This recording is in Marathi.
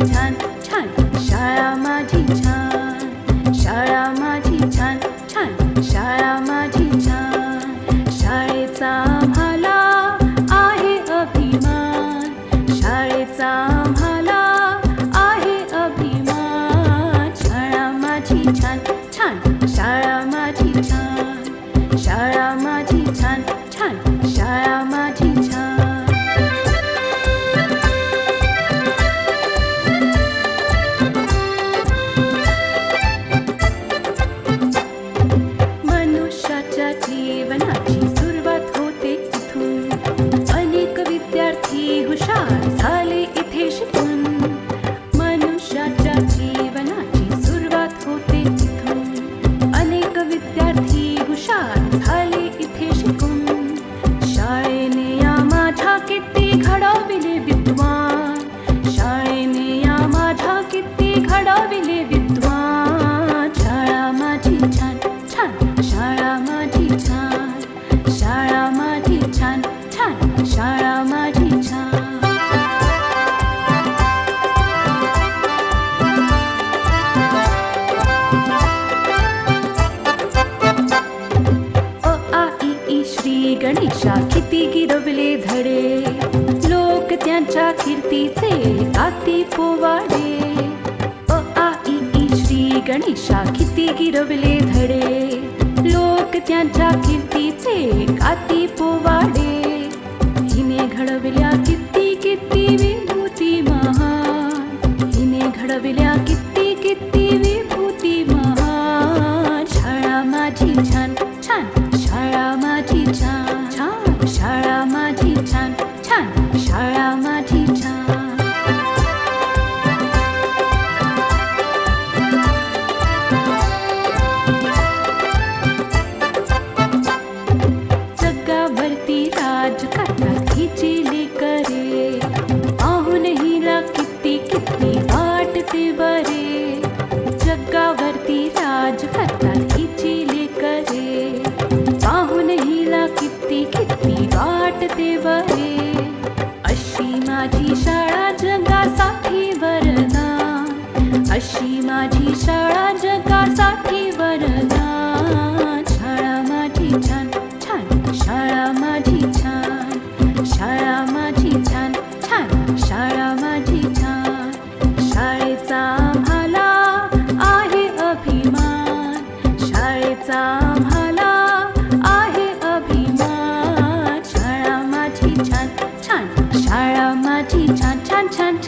छान छान शाळा माझी छान, शाळा माझी छान छान शाळा माझी छान. शाळेचा आम्हाला आहे अभिमान, शाळेचा आम्हाला आहे अभिमान. शाळा माझी छान छान शाळा माझी छान, शाळा माझी छान छान शाळा माझी छान. मनुष्याच्या जीवनाची सुरुवात होते इथून, अनेक विद्यार्थी हुशार झाले इथे शिकून. मनुष्याच्या जीवनाची सुरुवात होते इथून, अनेक विद्यार्थी हुशार झाले इथे शिकून. शाळेने या माझ्या किती घडविले विद्वान, शाळेने या माझ्या किती घडविले विद्वान. शाळा माझी छान छान शाळा माझी छान, शाळा माझी छान छान शाळा माझी छान. अ आ इ ई श्री गणेशा किती गिरवले धडे, लोक त्यांच्या कीर्तीचे गाती पोवाडे. अ आ इ ई श्री गणेशा किती गिरवले धडे, लोक त्यांच्या कीर्तीचे गाती पोवाडे. हिने घडविल्या किती किती विभूती महान, हिने घडविल्या किती किती विभूती महान. शाळा माझी छान छान शाळा माझी छान छान शाळा माझी छान छान शाळा माझी छान. जगावरती राज करतात हिची लेकरे, पाहून हिला किती किती वाटते बरे. जगावरती राज करतात हिची लेकरे, पाहून हिला किती किती वाटते बरे. अशी माझी शाळा जगासाठी वरदान, अशी माझी शाळा जगासाठी वरदान. शाळा माझी छान छान शाळा माझी छान, शाळा माझी छान छान शाळा माझी छान. शाळेचा आम्हाला आहे अभिमान, शाळेचा आम्हाला आहे अभिमान. शाळा माझी छान छान शाळा माझी छान छान छान.